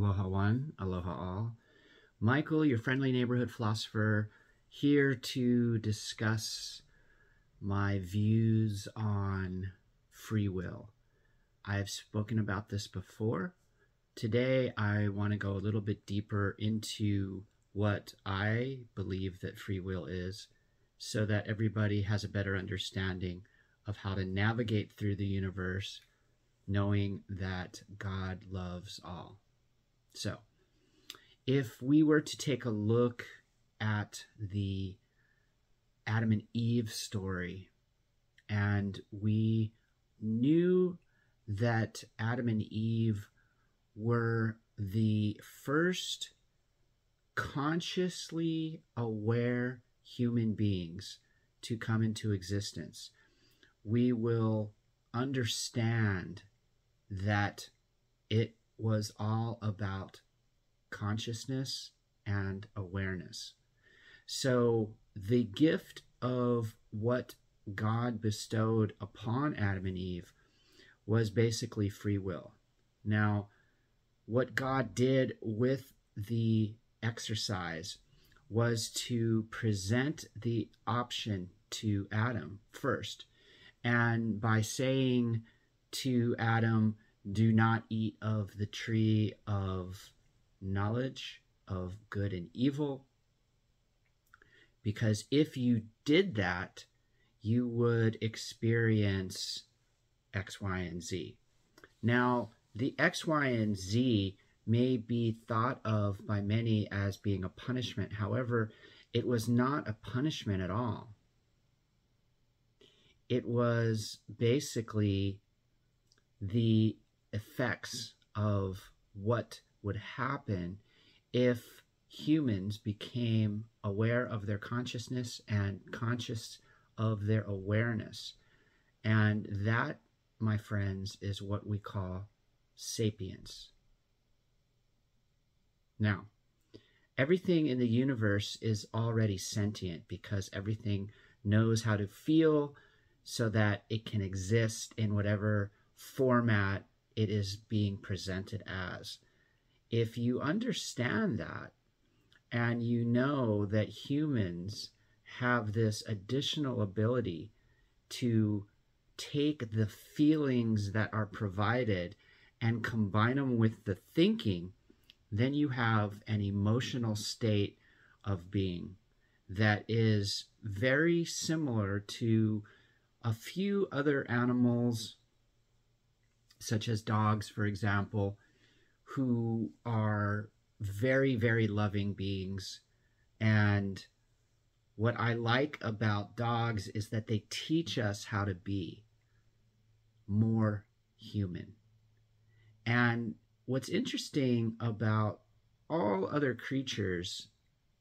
Aloha one, aloha all. Michael, your friendly neighborhood philosopher, here to discuss my views on free will. I've spoken about this before. Today, I want to go a little bit deeper into what I believe that free will is, so that everybody has a better understanding of how to navigate through the universe, knowing that God loves all. So, if we were to take a look at the Adam and Eve story, and we knew that Adam and Eve were the first consciously aware human beings to come into existence, we will understand that it was all about consciousness and awareness. So the gift of what God bestowed upon Adam and Eve was basically free will. Now, what God did with the exercise was to present the option to Adam first. And by saying to Adam, do not eat of the tree of knowledge of good and evil, because if you did that, you would experience X, Y, and Z. Now, the X, Y, and Z may be thought of by many as being a punishment. However, it was not a punishment at all. It was basically the effects of what would happen if humans became aware of their consciousness and conscious of their awareness. And that, my friends, is what we call sapience. Now, everything in the universe is already sentient because everything knows how to feel so that it can exist in whatever format it is being presented as. If you understand that, and you know that humans have this additional ability to take the feelings that are provided and combine them with the thinking, then you have an emotional state of being that is very similar to a few other animals, such as dogs, for example, who are very, very loving beings. And what I like about dogs is that they teach us how to be more human. And what's interesting about all other creatures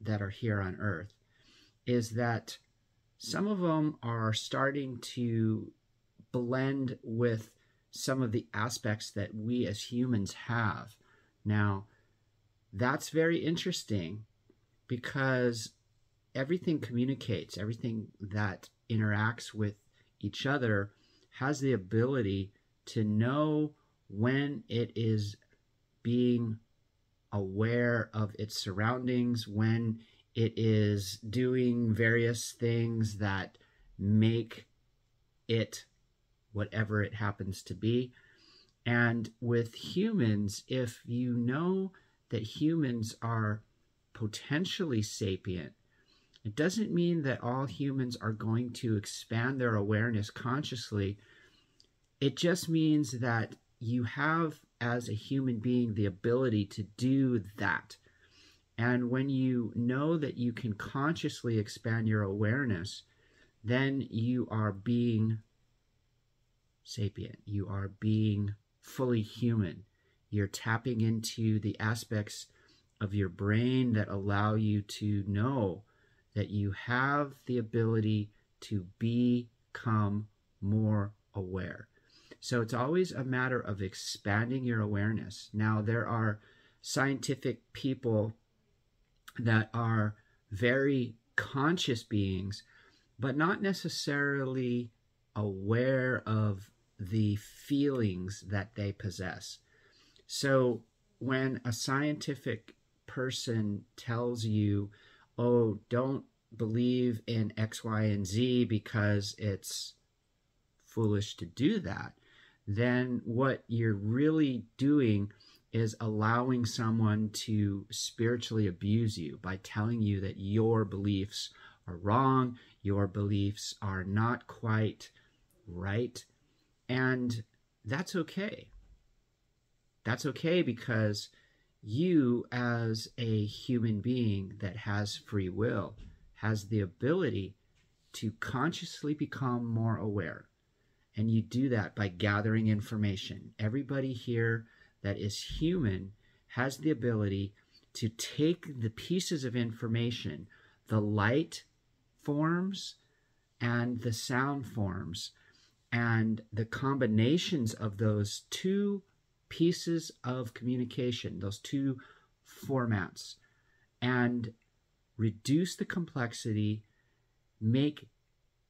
that are here on Earth is that some of them are starting to blend with some of the aspects that we as humans have. Now, that's very interesting because everything communicates, everything that interacts with each other has the ability to know when it is being aware of its surroundings, when it is doing various things that make it whatever it happens to be. And with humans, if you know that humans are potentially sapient, it doesn't mean that all humans are going to expand their awareness consciously. It just means that you have, as a human being, the ability to do that. And when you know that you can consciously expand your awareness, then you are being sapient. You are being fully human. You're tapping into the aspects of your brain that allow you to know that you have the ability to become more aware. So it's always a matter of expanding your awareness. Now, there are scientific people that are very conscious beings, but not necessarily aware of the feelings that they possess. So when a scientific person tells you, oh, don't believe in X, Y, and Z because it's foolish to do that, then what you're really doing is allowing someone to spiritually abuse you by telling you that your beliefs are wrong, your beliefs are not quite right, and that's okay. That's okay because you, as a human being that has free will, has the ability to consciously become more aware. And you do that by gathering information. Everybody here that is human has the ability to take the pieces of information, the light forms and the sound forms, and the combinations of those two pieces of communication, those two formats, and reduce the complexity, make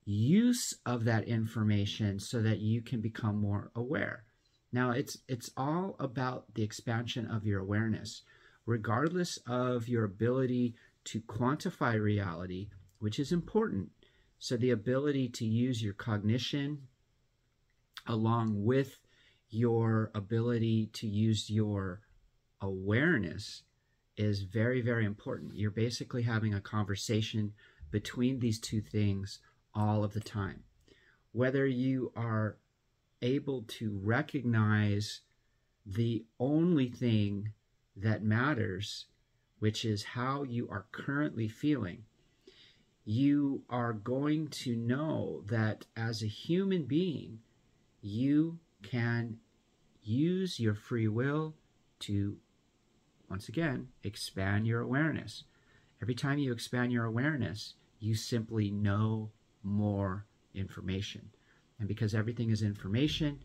use of that information so that you can become more aware. Now, it's all about the expansion of your awareness, regardless of your ability to quantify reality, which is important. So the ability to use your cognition along with your ability to use your awareness is very, very important. You're basically having a conversation between these two things all of the time. Whether you are able to recognize the only thing that matters, which is how you are currently feeling, you are going to know that as a human being, you can use your free will to, once again, expand your awareness. Every time you expand your awareness, you simply know more information. And because everything is information,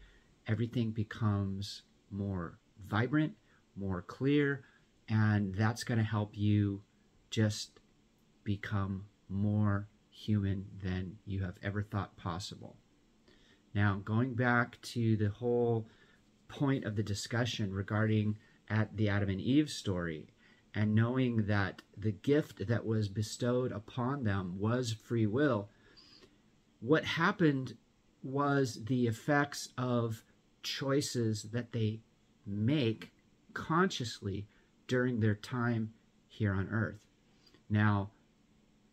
everything becomes more vibrant, more clear, and that's going to help you just become more human than you have ever thought possible. Now, going back to the whole point of the discussion regarding the Adam and Eve story, and knowing that the gift that was bestowed upon them was free will, what happened was the effects of choices that they make consciously during their time here on Earth. Now,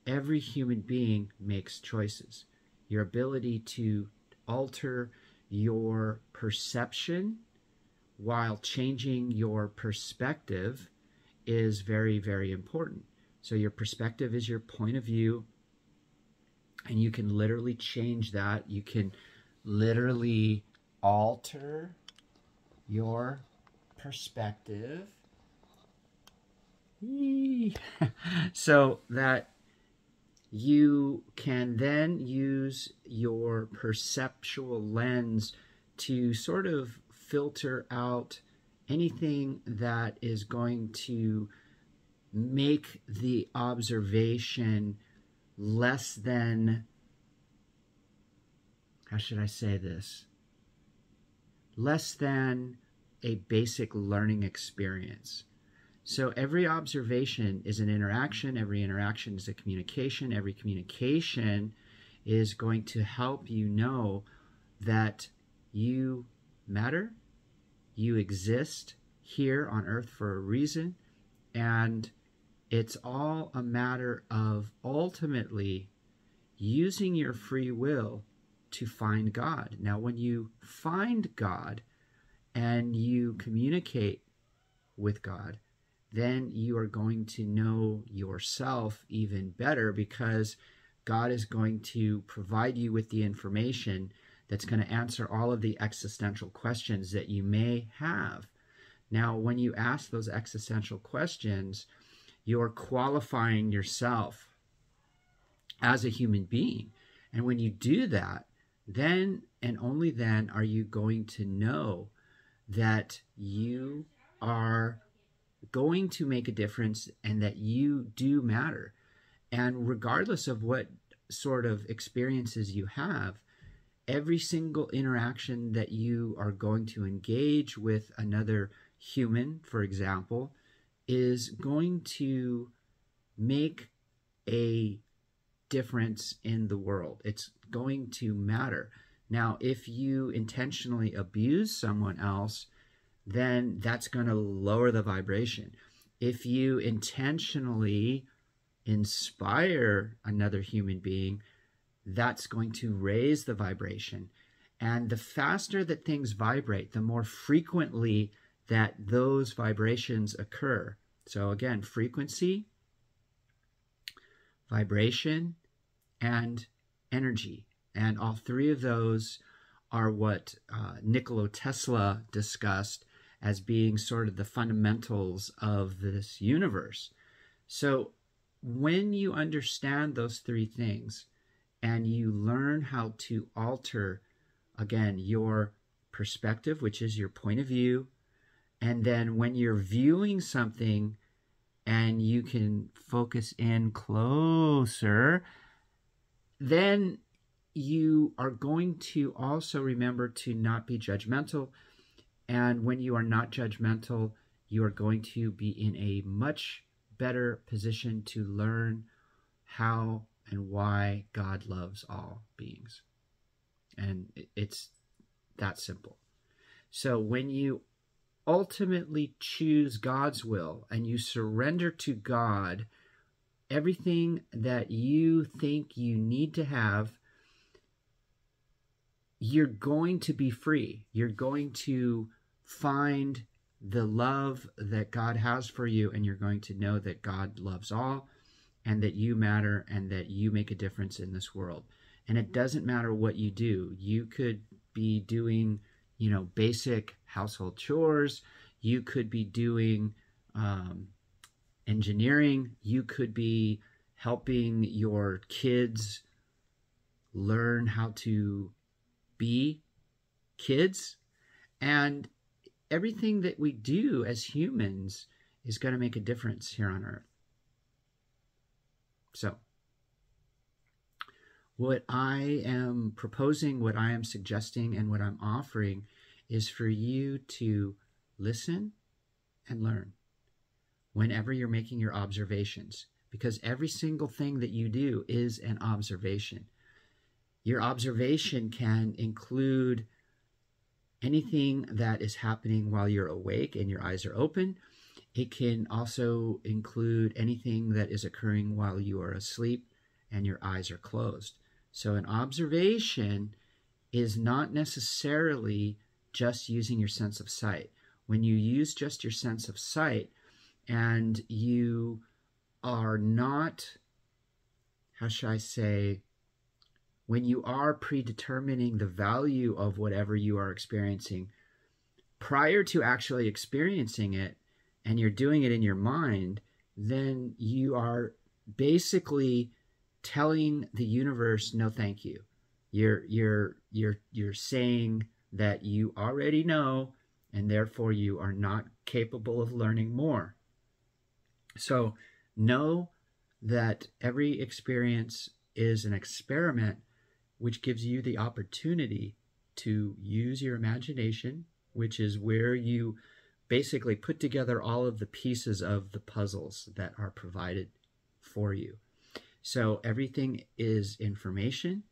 every human being makes choices. Your ability to alter your perception while changing your perspective is very, very important. So your perspective is your point of view, and you can literally change that. You can literally alter your perspective so that you can then use your perceptual lens to sort of filter out anything that is going to make the observation less than, how should I say this? Less than a basic learning experience. So every observation is an interaction, every interaction is a communication, every communication is going to help you know that you matter, you exist here on Earth for a reason, and it's all a matter of ultimately using your free will to find God. Now, when you find God and you communicate with God, then you are going to know yourself even better, because God is going to provide you with the information that's going to answer all of the existential questions that you may have. Now, when you ask those existential questions, you're qualifying yourself as a human being. And when you do that, then and only then are you going to know that you are going to make a difference and that you do matter. And regardless of what sort of experiences you have, every single interaction that you are going to engage with another human, for example, is going to make a difference in the world. It's going to matter. Now, if you intentionally abuse someone else, then that's going to lower the vibration. If you intentionally inspire another human being, that's going to raise the vibration. And the faster that things vibrate, the more frequently that those vibrations occur. So again, frequency, vibration, and energy. And all three of those are what Nikola Tesla discussed as being sort of the fundamentals of this universe. So when you understand those three things and you learn how to alter, again, your perspective, which is your point of view, and then when you're viewing something and you can focus in closer, then you are going to also remember to not be judgmental. And when you are not judgmental, you are going to be in a much better position to learn how and why God loves all beings. And it's that simple. So when you ultimately choose God's will and you surrender to God everything that you think you need to have, you're going to be free. You're going to find the love that God has for you, and you're going to know that God loves all and that you matter and that you make a difference in this world. And it doesn't matter what you do. You could be doing, basic household chores. You could be doing engineering. You could be helping your kids learn how to be kids. And everything that we do as humans is going to make a difference here on earth. So, what I am proposing, what I am suggesting, and what I'm offering is for you to listen and learn whenever you're making your observations, because every single thing that you do is an observation. Your observation can include anything that is happening while you're awake and your eyes are open. It can also include anything that is occurring while you are asleep and your eyes are closed. So an observation is not necessarily just using your sense of sight. When you use just your sense of sight and you are not, how shall I say, when you are predetermining the value of whatever you are experiencing prior to actually experiencing it, and you're doing it in your mind, then you are basically telling the universe, no, thank you. You're saying that you already know, and therefore you are not capable of learning more. So know that every experience is an experiment, which gives you the opportunity to use your imagination, which is where you basically put together all of the pieces of the puzzles that are provided for you. So everything is information,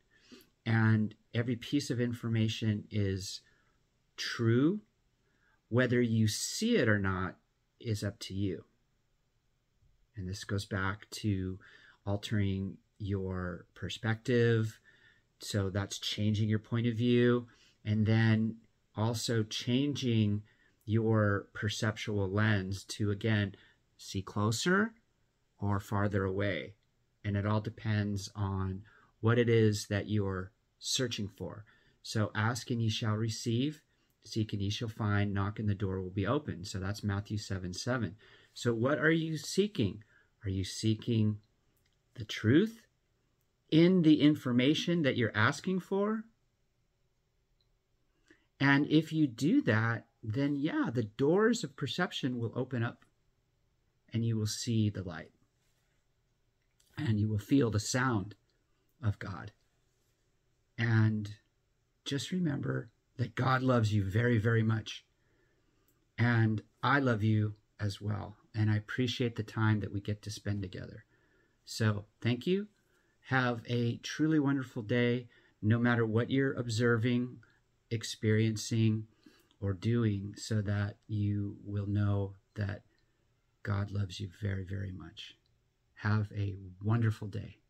and every piece of information is true. Whether you see it or not is up to you. And this goes back to altering your perspective. So that's changing your point of view, and then also changing your perceptual lens to, again, see closer or farther away. And it all depends on what it is that you're searching for. So ask and ye shall receive, seek and ye shall find, knock and the door will be open. So that's Matthew 7:7. So what are you seeking? Are you seeking the truth in the information that you're asking for? And if you do that, then yeah, the doors of perception will open up and you will see the light. And you will feel the sound of God. And just remember that God loves you very, very much. And I love you as well. And I appreciate the time that we get to spend together. So thank you. Have a truly wonderful day, no matter what you're observing, experiencing, or doing, so that you will know that God loves you very, very much. Have a wonderful day.